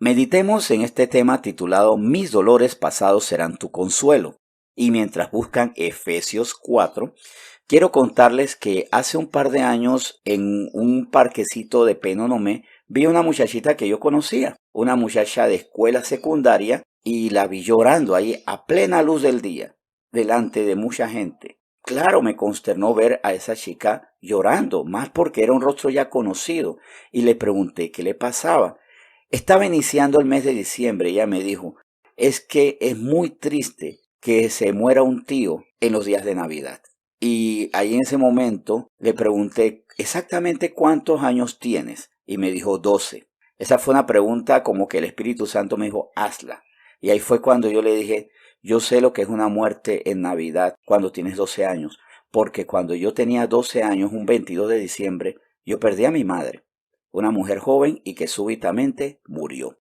Meditemos en este tema titulado Mis dolores pasados serán tu consuelo. Y mientras buscan Efesios 4, quiero contarles que hace un par de años en un parquecito de Penonomé vi una muchachita que yo conocía, una muchacha de escuela secundaria, y la vi llorando ahí a plena luz del día, delante de mucha gente. Claro, me consternó ver a esa chica llorando, más porque era un rostro ya conocido, y le pregunté qué le pasaba. Estaba iniciando el mes de diciembre y ella me dijo, es que es muy triste que se muera un tío en los días de Navidad. Y ahí en ese momento le pregunté exactamente cuántos años tienes y me dijo 12. Esa fue una pregunta como que el Espíritu Santo me dijo, hazla. Y ahí fue cuando yo le dije, yo sé lo que es una muerte en Navidad cuando tienes 12 años, porque cuando yo tenía 12 años, un 22 de diciembre, yo perdí a mi madre, una mujer joven y que súbitamente murió.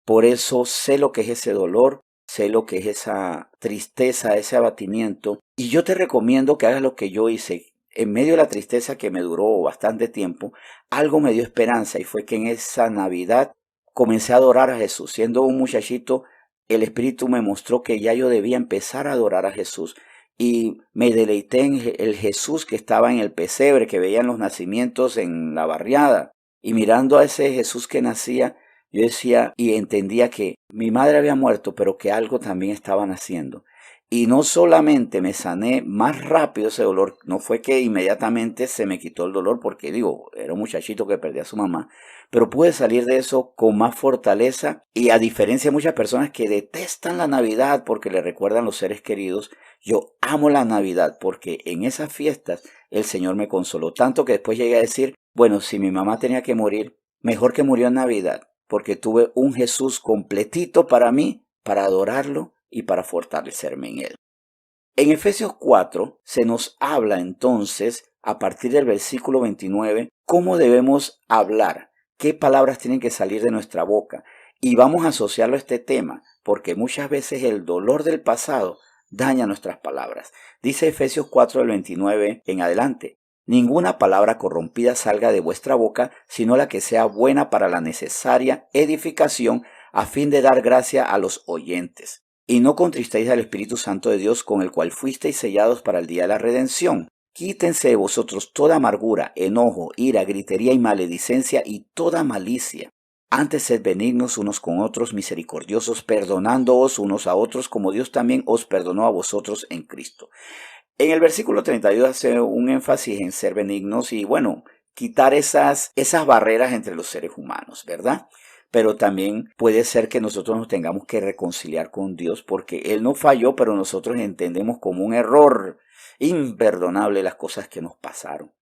Por eso sé lo que es ese dolor, sé lo que es esa tristeza, ese abatimiento. Y yo te recomiendo que hagas lo que yo hice. En medio de la tristeza que me duró bastante tiempo, algo me dio esperanza y fue que en esa Navidad comencé a adorar a Jesús. Siendo un muchachito, el Espíritu me mostró que ya yo debía empezar a adorar a Jesús. Y me deleité en el Jesús que estaba en el pesebre, que veían los nacimientos en la barriada. Y mirando a ese Jesús que nacía, yo decía y entendía que mi madre había muerto, pero que algo también estaba naciendo. Y no solamente me sané más rápido ese dolor, no fue que inmediatamente se me quitó el dolor, porque digo, era un muchachito que perdía a su mamá, pero pude salir de eso con más fortaleza y a diferencia de muchas personas que detestan la Navidad porque le recuerdan los seres queridos, yo amo la Navidad porque en esas fiestas el Señor me consoló tanto que después llegué a decir, bueno, si mi mamá tenía que morir, mejor que murió en Navidad, porque tuve un Jesús completito para mí, para adorarlo y para fortalecerme en él. En Efesios 4 se nos habla entonces, a partir del versículo 29, cómo debemos hablar, qué palabras tienen que salir de nuestra boca. Y vamos a asociarlo a este tema, porque muchas veces el dolor del pasado daña nuestras palabras. Dice Efesios 4 del 29 en adelante. Ninguna palabra corrompida salga de vuestra boca, sino la que sea buena para la necesaria edificación, a fin de dar gracia a los oyentes. Y no contristéis al Espíritu Santo de Dios, con el cual fuisteis sellados para el día de la redención. Quítense de vosotros toda amargura, enojo, ira, gritería y maledicencia y toda malicia. Antes sed benignos unos con otros, misericordiosos, perdonándoos unos a otros, como Dios también os perdonó a vosotros en Cristo. En el versículo 32 hace un énfasis en ser benignos y, bueno, quitar esas barreras entre los seres humanos, ¿verdad? Pero también puede ser que nosotros nos tengamos que reconciliar con Dios porque Él no falló, pero nosotros entendemos como un error imperdonable las cosas que nos pasaron.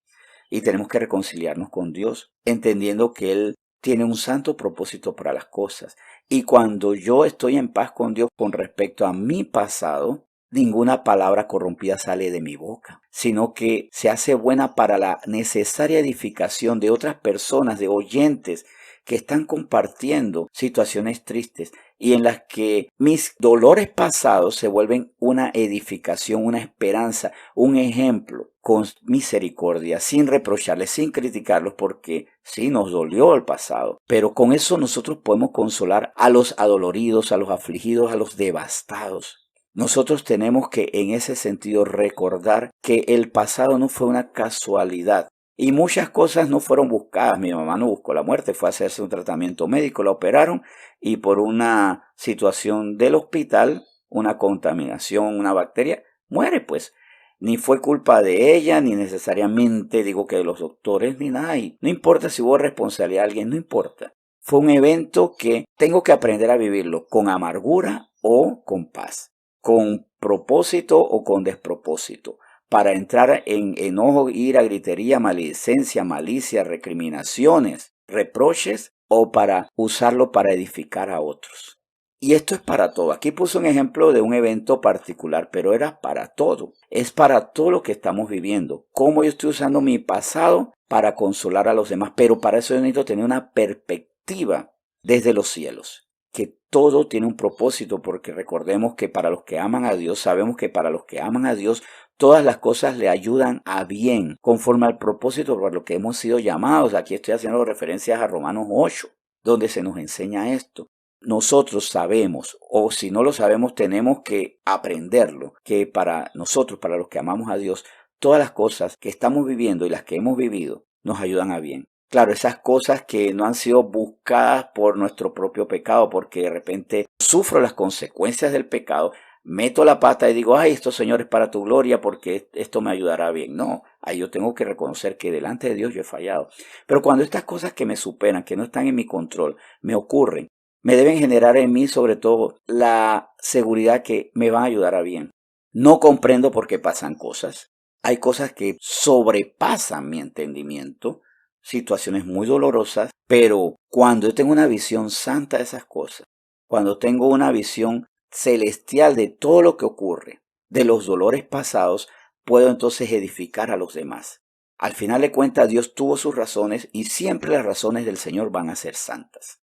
Y tenemos que reconciliarnos con Dios, entendiendo que Él tiene un santo propósito para las cosas. Y cuando yo estoy en paz con Dios con respecto a mi pasado, ninguna palabra corrompida sale de mi boca, sino que se hace buena para la necesaria edificación de otras personas, de oyentes que están compartiendo situaciones tristes y en las que mis dolores pasados se vuelven una edificación, una esperanza, un ejemplo con misericordia, sin reprocharles, sin criticarlos, porque sí nos dolió el pasado, pero con eso nosotros podemos consolar a los adoloridos, a los afligidos, a los devastados. Nosotros tenemos que en ese sentido recordar que el pasado no fue una casualidad y muchas cosas no fueron buscadas. Mi mamá no buscó la muerte, fue a hacerse un tratamiento médico, la operaron y por una situación del hospital, una contaminación, una bacteria, muere pues. Ni fue culpa de ella, ni necesariamente digo que de los doctores, ni nada. Y no importa si hubo responsabilidad de alguien, no importa. Fue un evento que tengo que aprender a vivirlo con amargura o con paz, con propósito o con despropósito, para entrar en enojo, ira, gritería, maledicencia, malicia, recriminaciones, reproches, o para usarlo para edificar a otros. Y esto es para todo. Aquí puse un ejemplo de un evento particular, pero era para todo. Es para todo lo que estamos viviendo. Cómo yo estoy usando mi pasado para consolar a los demás, pero para eso yo necesito tener una perspectiva desde los cielos, que todo tiene un propósito, porque recordemos que para los que aman a Dios, sabemos que para los que aman a Dios, todas las cosas le ayudan a bien, conforme al propósito por lo que hemos sido llamados. Aquí estoy haciendo referencias a Romanos 8, donde se nos enseña esto. nosotros sabemos, o si no lo sabemos, tenemos que aprenderlo, que para nosotros, para los que amamos a Dios, todas las cosas que estamos viviendo y las que hemos vivido nos ayudan a bien. Claro, esas cosas que no han sido buscadas por nuestro propio pecado, porque de repente sufro las consecuencias del pecado, meto la pata y digo, ay, esto, Señor, es para tu gloria porque esto me ayudará bien. No, ahí yo tengo que reconocer que delante de Dios yo he fallado. Pero cuando estas cosas que me superan, que no están en mi control, me ocurren, me deben generar en mí sobre todo la seguridad que me van a ayudar a bien. No comprendo por qué pasan cosas. Hay cosas que sobrepasan mi entendimiento, situaciones muy dolorosas, pero cuando yo tengo una visión santa de esas cosas, cuando tengo una visión celestial de todo lo que ocurre, de los dolores pasados, puedo entonces edificar a los demás. Al final de cuentas, Dios tuvo sus razones y siempre las razones del Señor van a ser santas.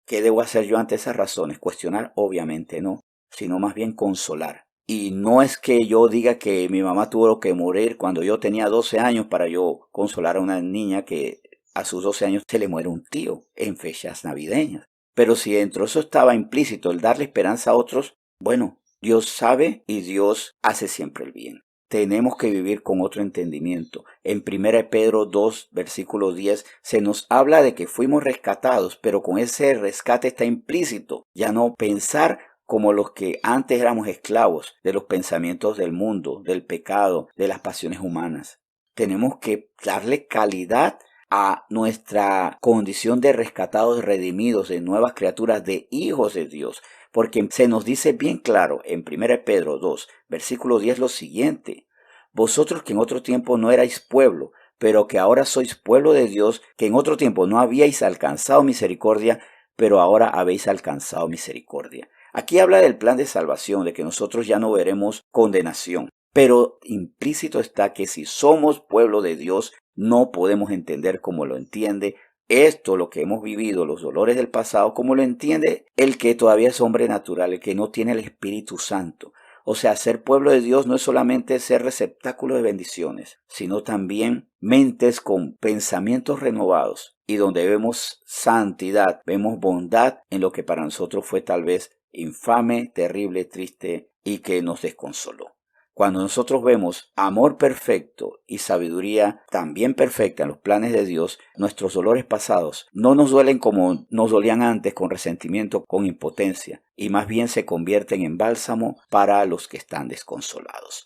¿Qué debo hacer yo ante esas razones? Cuestionar, obviamente no, sino más bien consolar. Y no es que yo diga que mi mamá tuvo que morir cuando yo tenía 12 años para yo consolar a una niña que a sus 12 años se le muere un tío en fechas navideñas. Pero si dentro de eso estaba implícito el darle esperanza a otros, bueno, Dios sabe y Dios hace siempre el bien. Tenemos que vivir con otro entendimiento. En 1 Pedro 2, versículo 10, se nos habla de que fuimos rescatados, pero con ese rescate está implícito ya no pensar como los que antes éramos esclavos de los pensamientos del mundo, del pecado, de las pasiones humanas. Tenemos que darle calidad a nuestra condición de rescatados, redimidos, de nuevas criaturas, de hijos de Dios. Porque se nos dice bien claro en 1 Pedro 2, versículo 10 lo siguiente: vosotros que en otro tiempo no erais pueblo, pero que ahora sois pueblo de Dios, que en otro tiempo no habíais alcanzado misericordia, pero ahora habéis alcanzado misericordia. Aquí habla del plan de salvación, de que nosotros ya no veremos condenación. Pero implícito está que si somos pueblo de Dios, no podemos entender como lo entiende esto, lo que hemos vivido, los dolores del pasado, como lo entiende el que todavía es hombre natural, el que no tiene el Espíritu Santo. O sea, ser pueblo de Dios no es solamente ser receptáculo de bendiciones, sino también mentes con pensamientos renovados y donde vemos santidad, vemos bondad en lo que para nosotros fue tal vez infame, terrible, triste y que nos desconsoló. Cuando nosotros vemos amor perfecto y sabiduría también perfecta en los planes de Dios, nuestros dolores pasados no nos duelen como nos dolían antes, con resentimiento, con impotencia, y más bien se convierten en bálsamo para los que están desconsolados.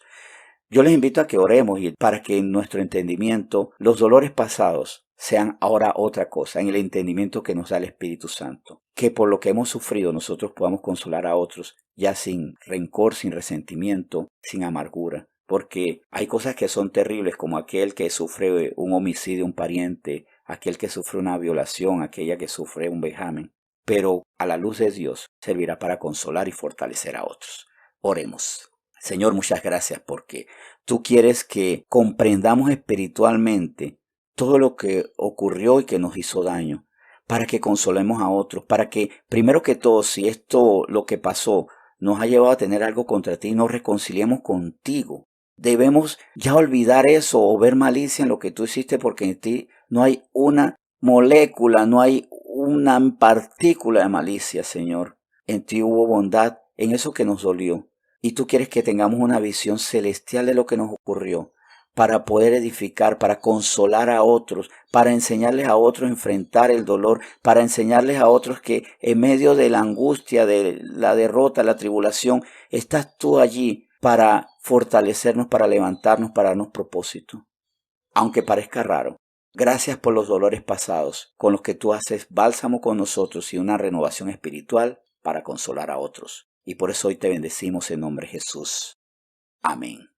Yo les invito a que oremos y para que en nuestro entendimiento los dolores pasados sean ahora otra cosa, en el entendimiento que nos da el Espíritu Santo. Que por lo que hemos sufrido nosotros podamos consolar a otros, ya sin rencor, sin resentimiento, sin amargura. Porque hay cosas que son terribles, como aquel que sufre un homicidio, un pariente, aquel que sufre una violación, aquella que sufre un vejamen. Pero a la luz de Dios servirá para consolar y fortalecer a otros. Oremos. Señor, muchas gracias porque tú quieres que comprendamos espiritualmente todo lo que ocurrió y que nos hizo daño, para que consolemos a otros, para que, primero que todo, si esto, lo que pasó, nos ha llevado a tener algo contra ti, nos reconciliemos contigo. Debemos ya olvidar eso o ver malicia en lo que tú hiciste, porque en ti no hay una molécula, no hay una partícula de malicia, Señor. En ti hubo bondad en eso que nos dolió. Y tú quieres que tengamos una visión celestial de lo que nos ocurrió, para poder edificar, para consolar a otros, para enseñarles a otros a enfrentar el dolor, para enseñarles a otros que en medio de la angustia, de la derrota, la tribulación, estás tú allí para fortalecernos, para levantarnos, para darnos propósito. Aunque parezca raro, gracias por los dolores pasados, con los que tú haces bálsamo con nosotros y una renovación espiritual para consolar a otros. Y por eso hoy te bendecimos en nombre de Jesús. Amén.